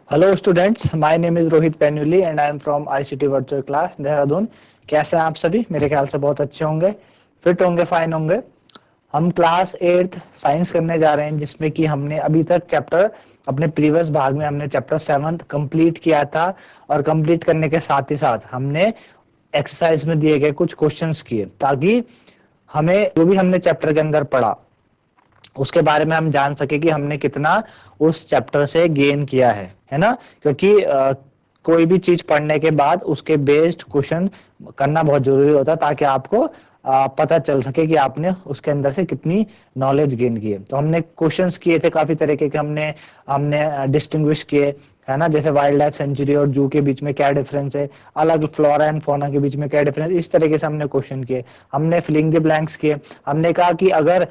Hello students, my name is Rohit Penyuli and I am from ICT virtual class Dehradun. कैसे हैं आप सभी? मेरे ख्याल से बहुत अच्छे होंगे, फिट होंगे, फाइन होंगे। हम क्लास 8th साइंस करने जा रहे हैं, जिसमें कि हमने अभी तक चैप्टर अपने प्रीवियस भाग में हमने चैप्टर 7th कंप्लीट किया था। और कंप्लीट करने के साथ ही साथ हमने एक्सरसाइज में दिए गए कुछ क्वेश्चंस किए, ताकि हमें जो भी हमने चैप्टर के अंदर पढ़ा उसके बारे में हम जान सके कि हमने कितना उस चैप्टर से गेन किया है ना। क्योंकि कोई भी चीज पढ़ने के बाद उसके बेस्ड क्वेश्चन करना बहुत जरूरी होता है, ताकि आपको पता चल सके कि आपने उसके अंदर से कितनी नॉलेज गेन की है। तो हमने क्वेश्चंस किए थे काफी तरीके के, हमने हमने डिस्टिंग्विश किए, है ना। जैसे वाइल्ड लाइफ सेंचुरी और जू के बीच में क्या डिफरेंस है, अलग फ्लोरा एंड फौना के बीच में क्या डिफरेंस, इस तरीके से हमने क्वेश्चन किए। हमने फिलिंग द ब्लैंक्स किए। हमने कहा कि अगर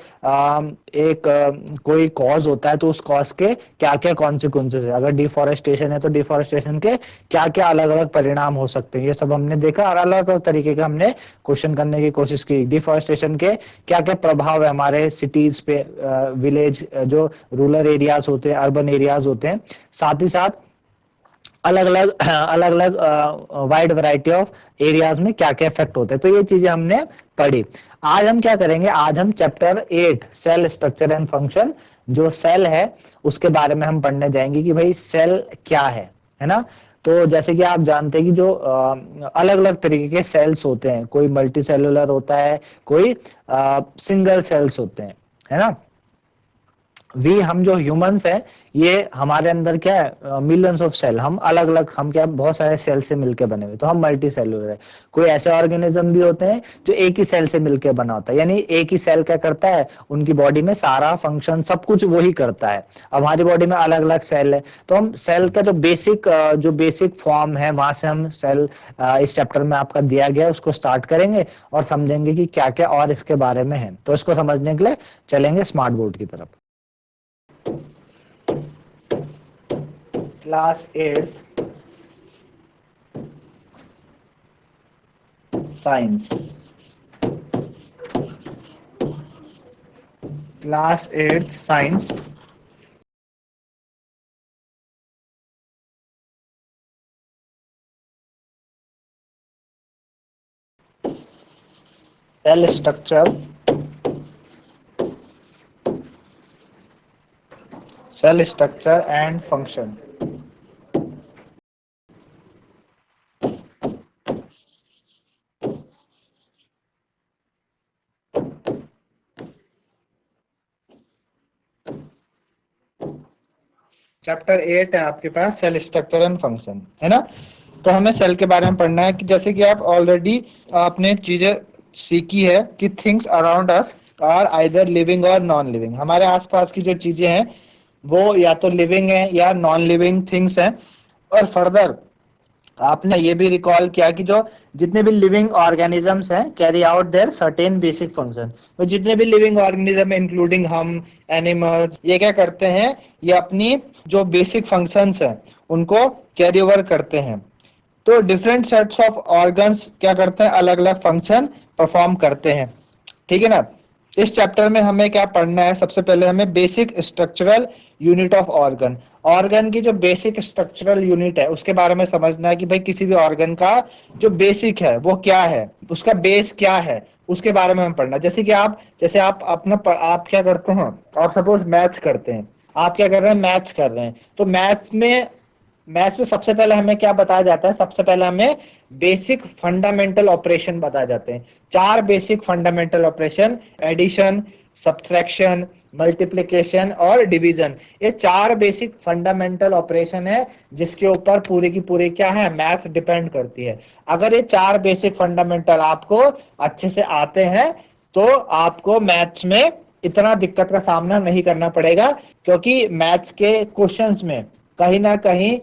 कोई कॉज होता है तो उस कॉज के क्या क्या कॉन्सिक्वेंसेस है। अगर डिफॉरेस्टेशन है तो डिफॉरेस्टेशन के क्या क्या अलग अलग परिणाम हो सकते हैं, ये सब हमने देखा। और अलग अलग तरीके का हमने क्वेश्चन करने की कोशिश की। डिफॉरेस्टेशन के क्या क्या प्रभाव है हमारे सिटीज पे, विलेज जो रूरल एरियाज होते हैं, अर्बन एरियाज होते हैं। साथ ही साथ अलग अलग वाइड वैरायटी ऑफ एरियाज में क्या क्या इफेक्ट होते हैं, तो ये चीजें हमने पढ़ी। आज हम क्या करेंगे, आज हम chapter 8 cell structure and function, जो सेल है उसके बारे में हम पढ़ने जाएंगे कि भाई सेल क्या है ना। तो जैसे कि आप जानते हैं कि जो अलग अलग तरीके के सेल्स होते हैं, कोई मल्टी सेलुलर होता है, कोई सिंगल सेल्स होते हैं, है ना। हम जो ह्यूमंस हैं, ये हमारे अंदर क्या है, मिलियंस ऑफ सेल, हम अलग अलग, हम क्या बहुत सारे सेल से मिलकर बने हुए, तो हम मल्टी सेलुलर है। कोई ऐसे ऑर्गेनिज्म भी होते हैं जो एक ही सेल से मिलकर बना होता है, यानी एक ही सेल क्या करता है, उनकी बॉडी में सारा फंक्शन सब कुछ वही करता है। अब हमारी बॉडी में अलग अलग सेल है, तो हम सेल का जो बेसिक फॉर्म है, वहां से हम सेल इस चैप्टर में आपका दिया गया है उसको स्टार्ट करेंगे और समझेंगे कि क्या क्या और इसके बारे में है। तो इसको समझने के लिए चलेंगे स्मार्ट बोर्ड की तरफ। Class 8th science, class 8th science. Cell structure, cell structure and function. Chapter 8 है आपके पास, सेल स्ट्रक्चर एंड फंक्शन, है ना। तो हमें सेल के बारे में पढ़ना है कि जैसे कि आप ऑलरेडी आपने चीजें सीखी है कि things around us are either living और नॉन लिविंग। हमारे आसपास की जो चीजें हैं वो या तो लिविंग है या नॉन लिविंग थिंग्स हैं। और फर्दर आपने ये भी रिकॉल किया कि जो जितने भी लिविंग ऑर्गेनिजम्स हैं carry out their certain basic function. तो जितने भी लिविंग ऑर्गेनिज्म इंक्लूडिंग हम, एनिमल्स, ये क्या करते हैं, ये अपनी जो बेसिक फंक्शंस हैं उनको कैरी ओवर करते हैं। तो डिफरेंट सेट्स ऑफ ऑर्गन्स क्या करते हैं, अलग अलग फंक्शन परफॉर्म करते हैं, ठीक है ना। इस चैप्टर में हमें क्या पढ़ना है, सबसे पहले हमें basic structural unit of organ. Organ की जो बेसिक स्ट्रक्चरल यूनिट है उसके बारे में समझना है कि भाई किसी भी ऑर्गन का जो बेसिक है वो क्या है, उसका बेस क्या है, उसके बारे में हमें पढ़ना। जैसे आप अपना आप क्या करते हैं, आप सपोज मैथ्स करते हैं, आप क्या कर रहे हैं, मैथ्स कर रहे हैं। तो मैथ्स में सबसे पहले हमें क्या बताया जाता है, सबसे पहले हमें बेसिक फंडामेंटल ऑपरेशन बताए जाते हैं। 4 basic fundamental operation, addition, subtraction, multiplication और डिवीजन। ये 4 बेसिक फंडामेंटल ऑपरेशन है जिसके ऊपर पूरी की पूरी क्या है, मैथ्स डिपेंड करती है। अगर ये 4 बेसिक फंडामेंटल आपको अच्छे से आते हैं तो आपको मैथ्स में इतना दिक्कत का सामना नहीं करना पड़ेगा, क्योंकि मैथ्स के क्वेश्चंस में कहीं ना कहीं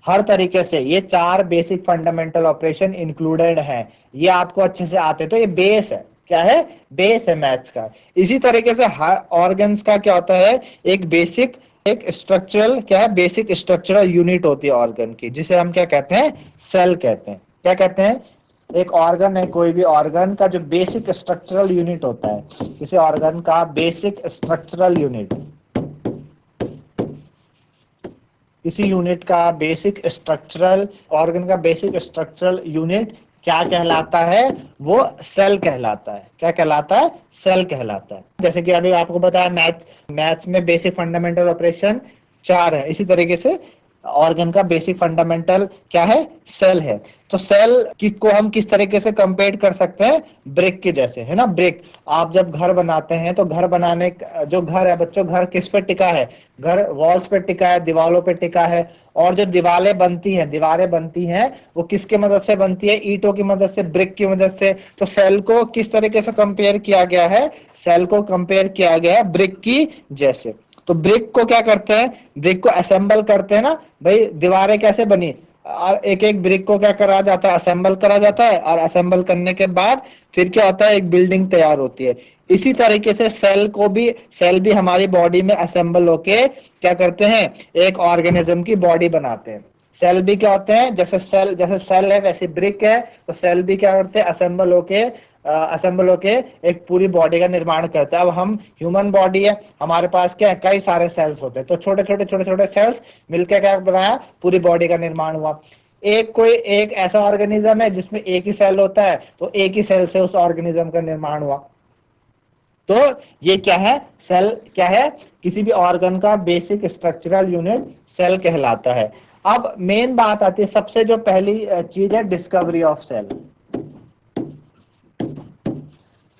हर तरीके से ये 4 बेसिक फंडामेंटल ऑपरेशन इंक्लूडेड है। ये आपको अच्छे से आते, तो ये बेस है, क्या है, बेस है मैथ्स का। इसी तरीके से हर ऑर्गन्स का क्या होता है, एक बेसिक, एक स्ट्रक्चरल क्या है, बेसिक स्ट्रक्चरल यूनिट होती है ऑर्गन की, जिसे हम क्या कहते हैं, सेल कहते हैं। क्या कहते हैं, एक ऑर्गन है, कोई भी ऑर्गन का जो बेसिक स्ट्रक्चरल यूनिट होता है, किसी ऑर्गन का बेसिक स्ट्रक्चरल यूनिट, किसी यूनिट का बेसिक स्ट्रक्चरल ऑर्गन का बेसिक स्ट्रक्चरल यूनिट क्या कहलाता है? वो सेल कहलाता है। क्या कहलाता है? सेल कहलाता है। जैसे कि अभी आपको बताया मैथ्स में बेसिक फंडामेंटल ऑपरेशन 4 है, इसी तरीके से ऑर्गन का बेसिक फंडामेंटल क्या है? सेल है। तो सेल की को हम किस तरीके से कंपेयर कर सकते हैं? ब्रिक के जैसे, है ना। ब्रिक, आप जब घर बनाते हैं तो घर बनाने जो घर है बच्चों, घर किस पे टिका है? घर वॉल्स पे टिका है, दीवारों पे टिका है। और जो दीवारें बनती हैं वो किसके मदद से बनती है? ईंटों की मदद से, ब्रिक की मदद से। तो सेल को किस तरीके से कंपेयर किया गया है? सेल को कंपेयर किया गया है ब्रिक की जैसे। तो ब्रिक को क्या करते हैं? ब्रिक को असेंबल करते हैं ना भाई। दीवारें कैसे बनी? एक एक ब्रिक को क्या करा जाता है? असेंबल करा जाता है, और असेंबल करने के बाद फिर क्या होता है? एक बिल्डिंग तैयार होती है। इसी तरीके से सेल भी हमारी बॉडी में असेंबल होके क्या करते हैं? एक ऑर्गेनिज्म की बॉडी बनाते हैं। सेल भी क्या होते हैं? जैसे सेल है वैसे ब्रिक है, तो सेल भी क्या करते हैं? असेंबल होके एक पूरी बॉडी का निर्माण करता है। अब हम ह्यूमन बॉडी है, हमारे पास क्या है? कई सारे सेल्स होते हैं। तो छोटे छोटे सेल्स मिलकर क्या बनाया? पूरी बॉडी का निर्माण हुआ। एक ऐसा ऑर्गेनिज्म है जिसमें एक ही सेल होता है, तो एक ही सेल से उस ऑर्गेनिज्म का निर्माण हुआ। तो ये क्या है? सेल क्या है? किसी भी ऑर्गन का बेसिक स्ट्रक्चरल यूनिट सेल कहलाता है। अब मेन बात आती है, सबसे जो पहली चीज है डिस्कवरी ऑफ सेल।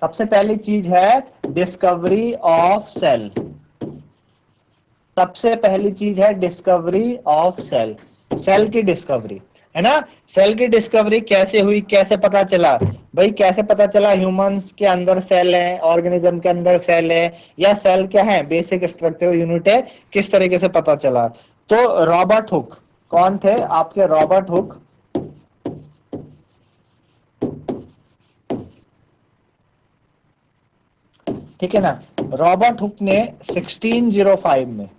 सबसे पहली चीज है डिस्कवरी ऑफ सेल। सबसे पहली चीज है डिस्कवरी ऑफ सेल। सेल की डिस्कवरी, है ना। सेल की डिस्कवरी कैसे हुई? कैसे पता चला भाई? कैसे पता चला ह्यूमंस के अंदर सेल है, ऑर्गेनिज्म के अंदर सेल है, या सेल क्या है? बेसिक स्ट्रक्चरल यूनिट है। किस तरीके से पता चला? तो रॉबर्ट हुक, कौन थे आपके? Robert Hooke. ठीक है ना। रॉबर्ट हुक ने 1605 में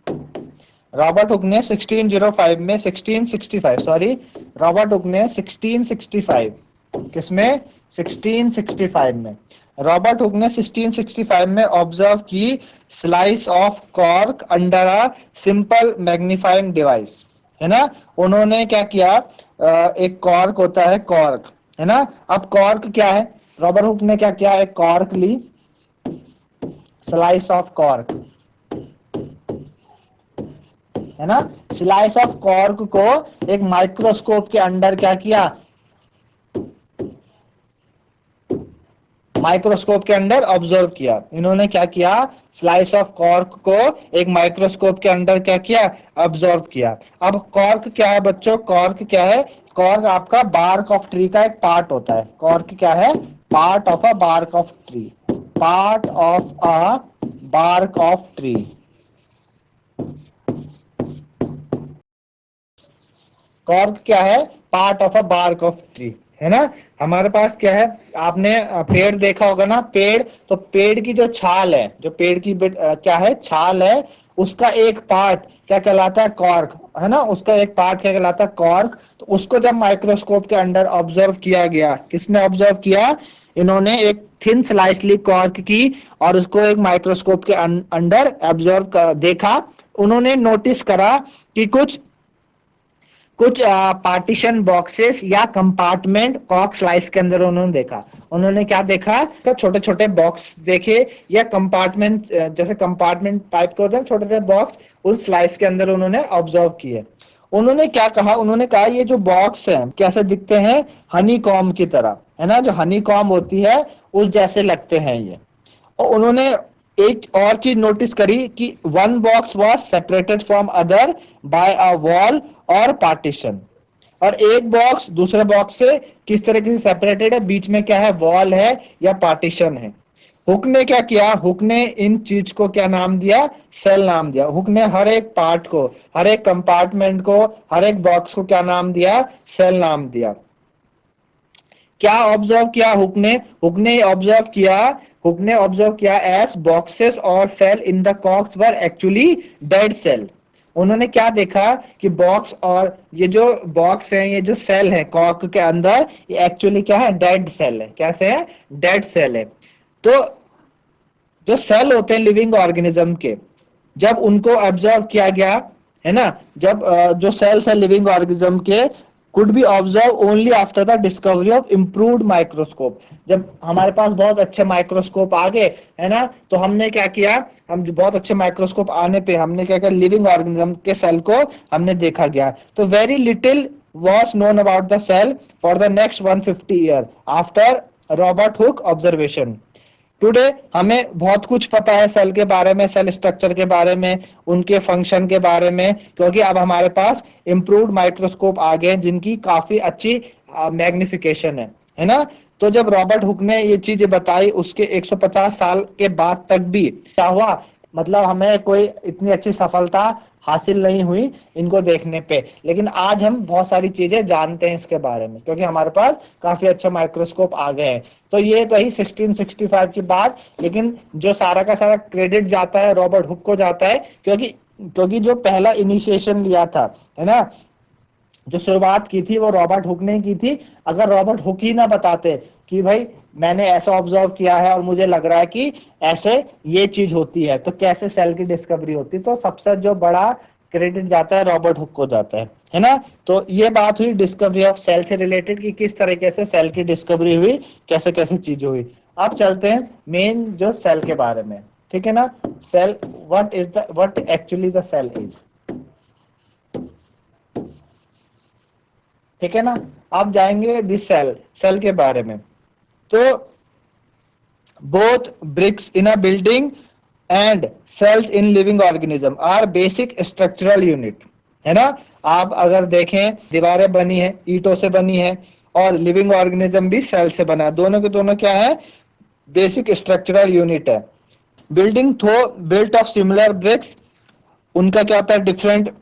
रॉबर्ट हुक ने 1665 सॉरी, रॉबर्ट हुक ने 1665 किसमें? 1665 में रॉबर्ट हुक ने 1665 में ऑब्जर्व की slice of cork under a simple magnifying device, है ना। उन्होंने क्या किया? एक कॉर्क होता है, कॉर्क, है ना। अब कॉर्क क्या है? रॉबर्ट हुक ने क्या किया? एक कॉर्क ली, स्लाइस ऑफ कॉर्क, है ना। स्लाइस ऑफ कॉर्क को एक माइक्रोस्कोप के अंडर क्या किया? माइक्रोस्कोप के अंदर ऑब्जर्व किया। इन्होंने क्या किया? स्लाइस ऑफ कॉर्क को एक माइक्रोस्कोप के अंदर क्या किया? ऑब्जर्व किया। अब कॉर्क क्या है बच्चों? कॉर्क क्या है? कॉर्क आपका बार्क ऑफ ट्री का एक पार्ट होता है। कॉर्क क्या है? Part of a bark of tree. Part of a bark of tree. Cork क्या है? Part of a bark of tree, है ना। हमारे पास क्या है? आपने पेड़ देखा होगा ना, पेड़। तो पेड़ की जो छाल है, जो पेड़ की क्या है? छाल है, उसका एक पार्ट क्या कहलाता है? कॉर्क, है ना। उसका एक पार्ट क्या कहलाता है? कॉर्क। तो उसको जब माइक्रोस्कोप के अंडर ऑब्जर्व किया गया, किसने ऑब्जर्व किया? इन्होंने एक थिन स्लाइस ली कॉर्क की, और उसको एक माइक्रोस्कोप के अंडर ऑब्जर्व देखा। उन्होंने नोटिस करा कि कुछ पार्टीशन बॉक्सेस या कंपार्टमेंट कॉर्क स्लाइस के अंदर उन्होंने देखा। उन्होंने क्या देखा? तो छोटे छोटे बॉक्स देखे, या कंपार्टमेंट, जैसे कंपार्टमेंट टाइप के होते हैं छोटे छोटे बॉक्स, उस स्लाइस के अंदर उन्होंने ऑब्जर्व किए। उन्होंने क्या कहा? उन्होंने कहा ये जो बॉक्स है कैसे दिखते हैं? हनी कॉम की तरह, है ना। जो हनी कॉम होती है उस जैसे लगते हैं ये। और उन्होंने एक और चीज नोटिस करी कि one box was separated from other by a wall और पार्टीशन, और एक बॉक्स दूसरे बॉक्स से किस तरीके से सेपरेटेड है? बीच में क्या है? वॉल है या पार्टीशन है। हुक ने क्या किया? हुक ने इन चीज को क्या नाम दिया? सेल नाम दिया। हुक ने हर एक पार्ट को, हर एक कंपार्टमेंट को, हर एक बॉक्स को क्या नाम दिया? सेल नाम दिया। क्या ऑब्जर्व किया हुक ने? हुक ने ऑब्जर्व किया एस बॉक्सेस और cell in the corks were actually dead cell. उन्होंने क्या देखा कि बॉक्स और ये जो बॉक्स है, ये जो सेल है कॉर्क के अंदर, ये एक्चुअली क्या है? डेड सेल है। कैसे है? डेड सेल है। तो जो सेल होते हैं लिविंग ऑर्गेनिज्म के, जब उनको ऑब्जर्व किया गया है ना, जब जो सेल्स है लिविंग ऑर्गेनिज्म के could be observed only after the discovery of improved microscope। जब हमारे पास बहुत अच्छे माइक्रोस्कोप आ गए, है ना, तो हमने क्या किया, हम बहुत अच्छे माइक्रोस्कोप आने पे हमने क्या किया, लिविंग ऑर्गेनिज्म के सेल को हमने देखा गया। तो very little was known about the cell for the next 150 year after Robert Hooke observation. Today हमें बहुत कुछ पता है सेल के बारे में, सेल स्ट्रक्चर के बारे में, उनके फंक्शन के बारे में, क्योंकि अब हमारे पास इम्प्रूव्ड माइक्रोस्कोप आ गए जिनकी काफी अच्छी मैग्निफिकेशन है ना। तो जब रॉबर्ट हुक ने ये चीजें बताई उसके 150 साल के बाद तक भी क्या हुआ, मतलब हमें कोई इतनी अच्छी सफलता हासिल नहीं हुई इनको देखने पे, लेकिन आज हम बहुत सारी चीजें जानते हैं इसके बारे में क्योंकि हमारे पास काफी अच्छा माइक्रोस्कोप आ गए हैं। तो ये तो ही 1665 की बात, लेकिन जो सारा का सारा क्रेडिट जाता है रॉबर्ट हुक को जाता है, क्योंकि जो पहला इनिशिएशन लिया था, है ना, जो शुरुआत की थी वो रॉबर्ट हुक ने की थी। अगर रॉबर्ट हुक ही ना बताते कि भाई मैंने ऐसा ऑब्जर्व किया है और मुझे लग रहा है कि ऐसे ये चीज होती है, तो कैसे सेल की डिस्कवरी होती। तो सबसे जो बड़ा क्रेडिट जाता है रॉबर्ट हुक को जाता है ना। तो ये बात हुई डिस्कवरी ऑफ सेल से रिलेटेड कि किस तरीके से सेल की डिस्कवरी हुई, कैसे कैसे चीजें हुई। अब चलते हैं मेन जो सेल के बारे में, ठीक है ना। Cell, what actually the cell is, ठीक है ना। आप जाएंगे दिस सेल, सेल के बारे में। तो both bricks in a building and cells in living organism are basic structural unit, है ना। आप अगर देखें दीवारें बनी है ईंटों से बनी है और लिविंग ऑर्गेनिज्म भी सेल से बना है, दोनों के दोनों क्या है, बेसिक स्ट्रक्चरल यूनिट है। बिल्डिंग थो बिल्ट ऑफ सिमिलर ब्रिक्स, उनका क्या होता है, डिफरेंट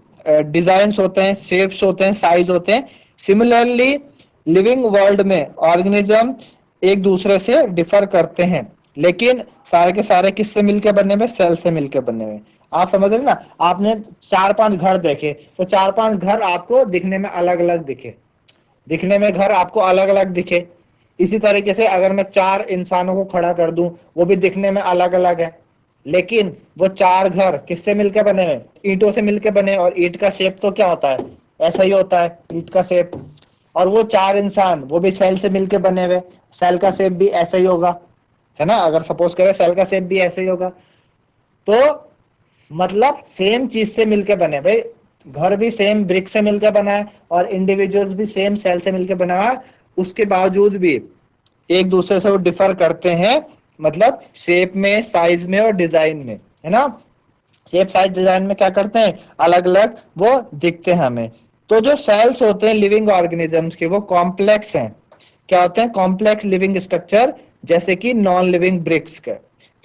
डिजाइन होते हैं, शेप्स होते हैं, साइज होते हैं। सिमिलरली लिविंग वर्ल्ड में ऑर्गेनिज्म एक दूसरे से डिफर करते हैं, लेकिन सारे के सारे किससे मिलकर बने हुए, सेल से मिलकर बने हुए। आप समझ रहे ना, आपने 4-5 घर देखे तो 4-5 घर आपको दिखने में अलग अलग दिखे, दिखने में घर आपको अलग अलग दिखे। इसी तरीके से अगर मैं 4 इंसानों को खड़ा कर दूं वो भी दिखने में अलग अलग है, लेकिन वो 4 घर किससे मिलकर बने हैं, ईंटों से मिलकर बने। और ईंट का शेप तो क्या होता है, ऐसा ही होता है ईंट का शेप। और वो 4 इंसान वो भी सेल से मिलकर बने हुए, सेल का शेप भी ऐसा ही होगा, है ना। अगर सपोज करें सेल का शेप भी ऐसे ही होगा, तो मतलब सेम चीज से मिलकर बने। भाई घर भी सेम ब्रिक से मिलकर बना है और इंडिविजुअल्स भी सेम सेल से मिलकर बना है, उसके बावजूद भी एक दूसरे से वो डिफर करते हैं, मतलब शेप में, साइज में और डिजाइन में, है ना। शेप साइज डिजाइन में क्या करते हैं, अलग अलग वो दिखते हैं हमें। तो जो सेल्स होते हैं लिविंग ऑर्गेनिजम्स के वो कॉम्प्लेक्स हैं, क्या होते हैं, कॉम्प्लेक्स लिविंग स्ट्रक्चर, जैसे कि नॉन लिविंग ब्रिक्स के।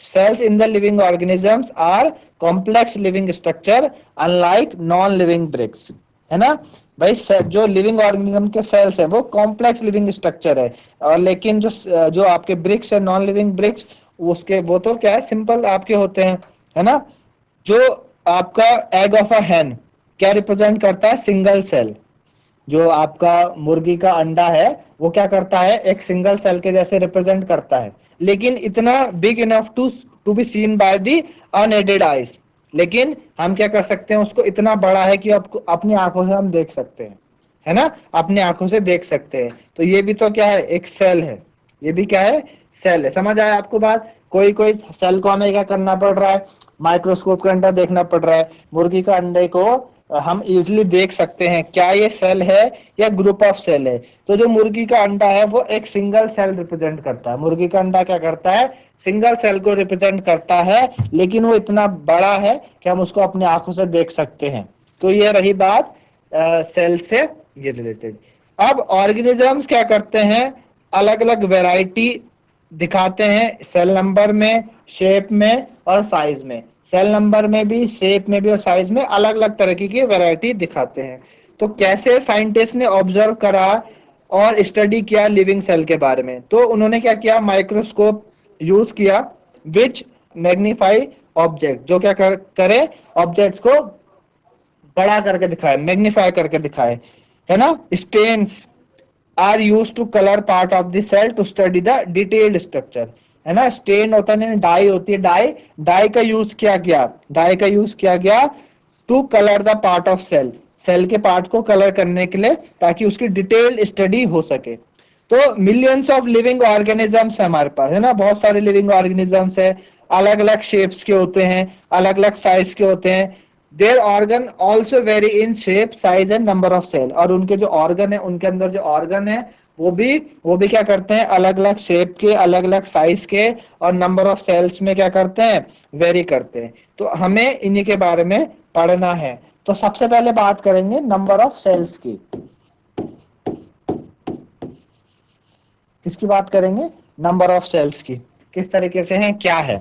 cells in the living organisms are complex living structure unlike non living bricks, है ना भाई। जो लिविंग ऑर्गेनिज्म के सेल्स है वो कॉम्प्लेक्स लिविंग स्ट्रक्चर है, और लेकिन जो आपके ब्रिक्स है, नॉन लिविंग ब्रिक्स, उसके वो तो क्या है, सिंपल आपके होते हैं, है ना। जो आपका एग ऑफ अ हैन क्या रिप्रेजेंट करता है, सिंगल सेल। जो आपका मुर्गी का अंडा है वो क्या करता है, एक सिंगल सेल के जैसे रिप्रेजेंट करता है, लेकिन इतना big enough to be seen by the unaided eyes. लेकिन हम क्या कर सकते हैं, उसको इतना बड़ा है कि आपको अपनी आंखों से हम देख सकते हैं, है ना, अपनी आंखों से देख सकते हैं। तो ये भी तो क्या है, एक सेल है, ये भी क्या है, सेल है। समझ आया आपको बात। कोई कोई सेल को हमें क्या करना पड़ रहा है, माइक्रोस्कोप के अंदर देखना पड़ रहा है। मुर्गी का अंडे को हम इजिली देख सकते हैं क्या ये सेल है या ग्रुप ऑफ सेल है। तो जो मुर्गी का अंडा है वो एक सिंगल सेल रिप्रेजेंट करता है, मुर्गी का अंडा क्या करता है, सिंगल सेल को रिप्रेजेंट करता है, लेकिन वो इतना बड़ा है कि हम उसको अपनी आंखों से देख सकते हैं। तो ये रही बात सेल से ये रिलेटेड। अब ऑर्गेनिजम्स क्या करते हैं, अलग अलग वैरायटी दिखाते हैं सेल नंबर में, शेप में और साइज में। सेल नंबर में भी, शेप में भी और साइज में अलग अलग तरह की वैरायटी दिखाते हैं। तो कैसे साइंटिस्ट ने ऑब्जर्व करा और स्टडी किया लिविंग सेल के बारे में, तो उन्होंने क्या किया, माइक्रोस्कोप यूज किया विच मैग्नीफाई ऑब्जेक्ट, जो क्या करे, ऑब्जेक्ट्स को बड़ा करके दिखाए, मैग्नीफाई करके दिखाए, है ना। Stains are use to colour part of the cell to study the detailed structure, है ना। स्टेन होता है, डाई होती है, डाई का यूज किया गया, डाई का यूज किया गया to colour the part of cell, cell के पार्ट को कलर करने के लिए, ताकि उसकी डिटेल्ड स्टडी हो सके। तो मिलियंस ऑफ लिविंग ऑर्गेनिजम्स है हमारे पास, है ना, बहुत सारे लिविंग ऑर्गेनिजम्स है, अलग अलग शेप्स के होते हैं, अलग अलग साइज के होते हैं। Their organ also vary in shape, size and number of cell, और उनके जो ऑर्गन है, उनके अंदर जो ऑर्गन है वो भी क्या करते हैं, अलग अलग शेप के, अलग अलग साइज के, और नंबर ऑफ सेल्स में क्या करते हैं, वेरी करते हैं। तो हमें इन्हीं के बारे में पढ़ना है। तो सबसे पहले बात करेंगे नंबर ऑफ सेल्स की। किसकी बात करेंगे, नंबर ऑफ सेल्स की, किस तरीके से है, क्या है।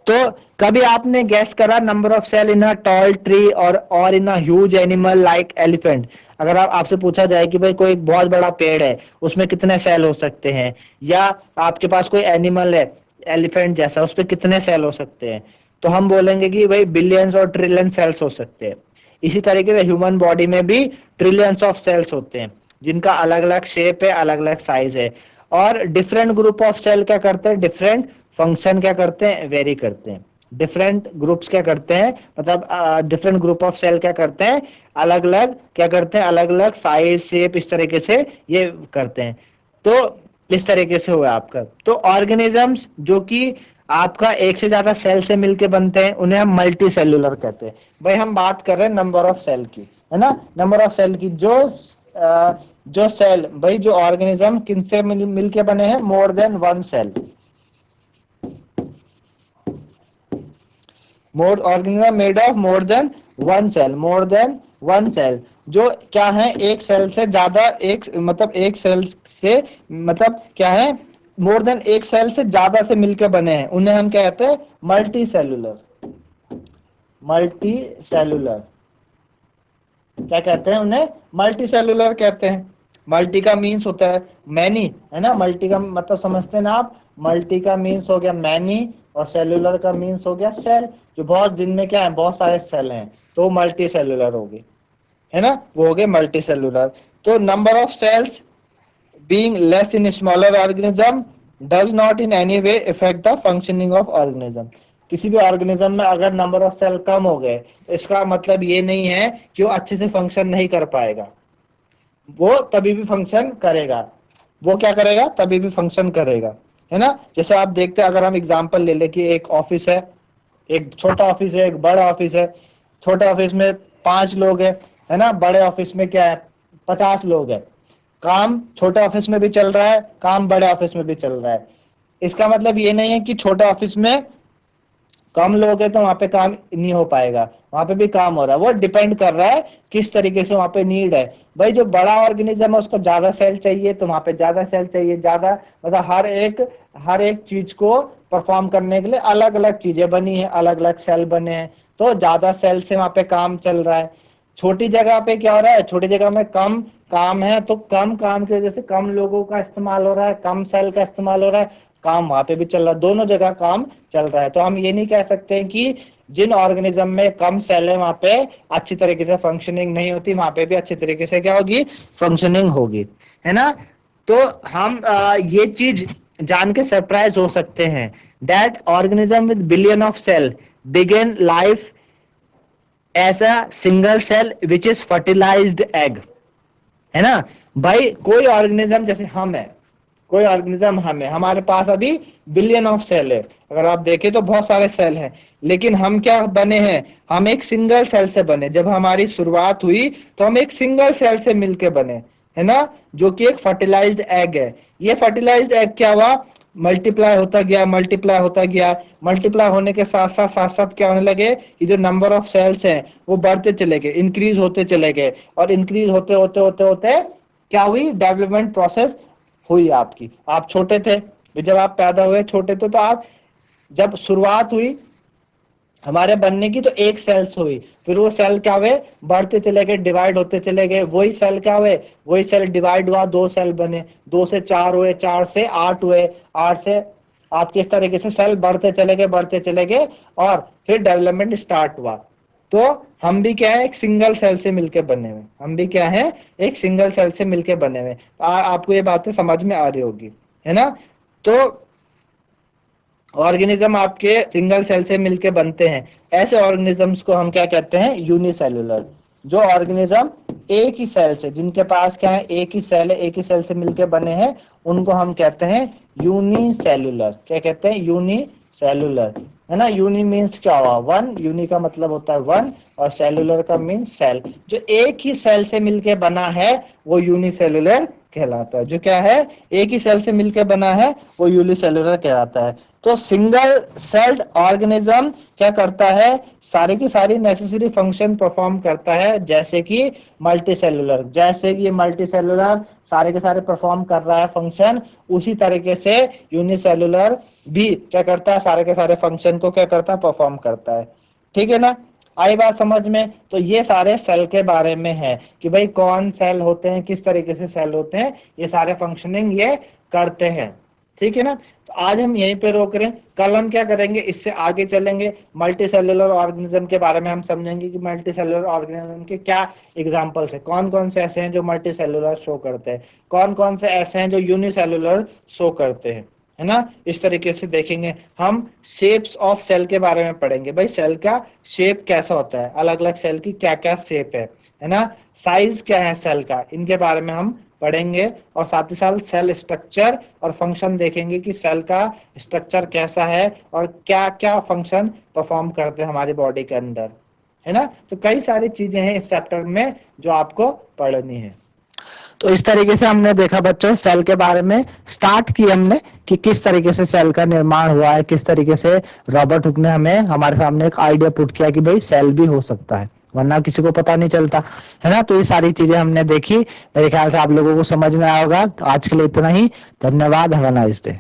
तो कभी आपने गैस करा number of cell in a tall tree और in a huge animal like elephant. अगर आपसे पूछा जाए कि भाई कोई एक बहुत बड़ा पेड़ है, उसमें कितने सेल हो सकते हैं, या आपके पास कोई एनिमल है एलिफेंट जैसा, उस पर कितने सेल हो सकते हैं, तो हम बोलेंगे कि भाई बिलियंस और ट्रिलियन सेल्स हो सकते हैं। इसी तरीके से ह्यूमन बॉडी में भी ट्रिलियंस ऑफ सेल्स होते हैं, जिनका अलग अलग शेप है, अलग अलग साइज है, और डिफरेंट ग्रुप ऑफ सेल क्या करते हैं, डिफरेंट फंक्शन क्या करते हैं, वेरी करते हैं। डिफरेंट ग्रुप्स क्या करते हैं, मतलब डिफरेंट ग्रुप ऑफ सेल क्या करते हैं, अलग अलग क्या करते हैं, अलग अलग साइज शेप, इस तरीके से ये करते हैं। तो इस तरीके से हुआ आपका। तो ऑर्गेनिजम्स जो कि आपका एक से ज्यादा सेल से मिलके बनते हैं, उन्हें हम मल्टी सेल्यूलर कहते हैं। भाई हम बात कर रहे हैं नंबर ऑफ सेल की, है ना, नंबर ऑफ सेल की। जो सेल, भाई जो ऑर्गेनिज्म किनसे मिलके बने हैं, more than one cell, more organism made of more than one cell, more than one cell, जो क्या है, एक सेल से ज्यादा, एक मतलब एक सेल से, मतलब क्या है, मोर देन एक सेल से ज्यादा से मिलके बने हैं, उन्हें हम कहते हैं मल्टी सेल्यूलर। मल्टी सेल्यूलर क्या कहते हैं, उन्हें मल्टी सेल्यूलर कहते हैं। मल्टी का मीन्स होता है मैनी, है ना, मल्टी का मतलब समझते हैं ना आप, मल्टी का मीन्स हो गया मैनी, और सेल्यूलर का मीन्स हो गया सेल, जो बहुत, जिनमें क्या है, बहुत सारे सेल हैं, तो मल्टी सेल्यूलर हो गए, है ना, वो हो गए मल्टी सेल्यूलर। तो number of cells being less in smaller organism does not in any way affect the functioning of organism। किसी भी ऑर्गेनिज्म में अगर नंबर ऑफ सेल कम हो गए, तो इसका मतलब ये नहीं है कि वो अच्छे से फंक्शन नहीं कर पाएगा, वो तभी भी फंक्शन करेगा। वो क्या करेगा, तभी भी फंक्शन करेगा, है ना। जैसे आप देखते हैं, अगर हम एग्जांपल ले ले कि एक ऑफिस है, एक छोटा ऑफिस है, एक बड़ा ऑफिस है। छोटे ऑफिस में 5 लोग है ना, बड़े ऑफिस में क्या है, 50 लोग है। काम छोटे ऑफिस में भी चल रहा है, काम बड़े ऑफिस में भी चल रहा है। इसका मतलब ये नहीं है कि छोटे ऑफिस में कम लोग हैं तो वहां पे काम नहीं हो पाएगा, वहां पे भी काम हो रहा है। वो डिपेंड कर रहा है किस तरीके से वहां पे नीड है। भाई जो बड़ा ऑर्गेनिज्म है उसको ज्यादा सेल चाहिए, तो वहां पे ज्यादा सेल चाहिए, ज्यादा मतलब हर एक चीज को परफॉर्म करने के लिए अलग अलग चीजें बनी है, अलग अलग सेल बने हैं, तो ज्यादा सेल से वहां पे काम चल रहा है। छोटी जगह पे क्या हो रहा है, छोटी जगह में कम काम है, तो कम काम की वजह से कम लोगों का इस्तेमाल हो रहा है, कम सेल का इस्तेमाल हो रहा है, काम वहां पे भी चल रहा है, दोनों जगह काम चल रहा है। तो हम ये नहीं कह सकते हैं कि जिन ऑर्गेनिज्म में कम सेल है वहां पे अच्छी तरीके से फंक्शनिंग नहीं होती, वहां पे भी अच्छी तरीके से क्या होगी, फंक्शनिंग होगी, है ना। तो हम ये चीज जान के सरप्राइज हो सकते हैं, that organism with billion of cell begin life as a single cell which is fertilised egg, है ना। भाई कोई ऑर्गेनिज्म, जैसे हम है, कोई ऑर्गेनिज्म हम है, हमारे पास अभी बिलियन ऑफ सेल है, अगर आप देखें तो बहुत सारे सेल हैं, लेकिन हम क्या बने हैं, हम एक सिंगल सेल से बने। जब हमारी शुरुआत हुई तो हम एक सिंगल सेल से मिलके बने, है ना, जो कि एक फर्टिलाइज्ड एग है। ये फर्टिलाइज्ड एग क्या हुआ, मल्टीप्लाई होता गया, मल्टीप्लाई होता गया, मल्टीप्लाई होने के साथ साथ क्या होने लगे, ये जो नंबर ऑफ सेल्स हैं वो बढ़ते चले गए, इंक्रीज होते चले गए, और इंक्रीज होते होते होते होते क्या हुई, डेवलपमेंट प्रोसेस हुई आपकी। आप छोटे थे, जब आप पैदा हुए छोटे थे, तो आप जब शुरुआत हुई हमारे बनने की, तो एक सेल से हुई, फिर वो सेल क्या हुए, बढ़ते चले गए, डिवाइड होते चले गए, वही सेल क्या हुए, वही सेल डिवाइड हुआ, 2 सेल बने, 2 से 4 हुए, 4 से 8 हुए, 8 से आपके इस तरीके से सेल बढ़ते चले गए, बढ़ते चले गए, और फिर डेवलपमेंट स्टार्ट हुआ। तो हम भी क्या है, एक सिंगल सेल से मिलके बने हुए, हम भी क्या है, एक सिंगल सेल से मिलके बने हुए। आपको ये बातें समझ में आ रही होगी, है ना। तो ऑर्गेनिज्म आपके सिंगल सेल से मिलके बनते हैं, ऐसे ऑर्गेनिजम्स को हम क्या कहते हैं, यूनिसेलुलर। जो ऑर्गेनिज्म एक ही सेल से, जिनके पास क्या है, एक ही सेल है, एक ही सेल से मिलके बने हैं, उनको हम कहते हैं यूनिसेलुलर। क्या कहते हैं, यूनिसेलुलर, है ना। यूनि मीन्स क्या हुआ, वन, यूनि का मतलब होता है वन, और सेलुलर का मीन्स सेल। जो एक ही सेल से मिलके बना है वो यूनिसेलुलर कहलाता है। जो क्या है, एक ही सेल से मिलकर बना है वो यूनिसेलुलर कहलाता है। तो सिंगल सेल्ड ऑर्गेनिज्म क्या करता है, सारी की सारी नेसेसरी फंक्शन परफॉर्म करता है, जैसे कि मल्टीसेलुलर। जैसे कि मल्टीसेलुलर सारे के सारे परफॉर्म कर रहा है फंक्शन, उसी तरीके से यूनिसेलुलर भी क्या करता है, सारे के सारे फंक्शन को क्या करता है, परफॉर्म करता है। ठीक है ना, आई बात समझ में। तो ये सारे सेल के बारे में है कि भाई कौन सेल होते हैं, किस तरीके से सेल होते हैं, ये सारे फंक्शनिंग ये करते हैं। ठीक है ना, तो आज हम यहीं पे रोक रहे हैं, कल हम क्या करेंगे, इससे आगे चलेंगे, मल्टी सेलुलर ऑर्गेनिज्म के बारे में हम समझेंगे कि मल्टी सेलुलर ऑर्गेनिज्म के क्या एग्जांपल्स है, कौन कौन से ऐसे हैं जो मल्टी सेलुलर शो करते हैं, कौन कौन से ऐसे हैं जो यूनिसेलुलर शो करते हैं, है ना। इस तरीके से देखेंगे हम। शेप्स ऑफ सेल के बारे में पढ़ेंगे, भाई सेल का शेप कैसा होता है, अलग अलग सेल की क्या क्या शेप है ना। साइज क्या है सेल का, इनके बारे में हम पढ़ेंगे, और साथ ही साथ सेल स्ट्रक्चर और फंक्शन देखेंगे कि सेल का स्ट्रक्चर कैसा है और क्या क्या फंक्शन परफॉर्म करते हैं हमारी बॉडी के अंदर, है ना। तो कई सारी चीजें हैं इस चैप्टर में जो आपको पढ़नी है। तो इस तरीके से हमने देखा बच्चों सेल के बारे में, स्टार्ट की हमने कि किस तरीके से सेल का निर्माण हुआ है, किस तरीके से रॉबर्ट हुक ने हमें हमारे सामने एक आइडिया पुट किया कि भाई सेल भी हो सकता है, वरना किसी को पता नहीं चलता, है ना। तो ये सारी चीजें हमने देखी, मेरे ख्याल से आप लोगों को समझ में आएगा। तो आज के लिए इतना ही, धन्यवाद, हैव अ नाइस डे।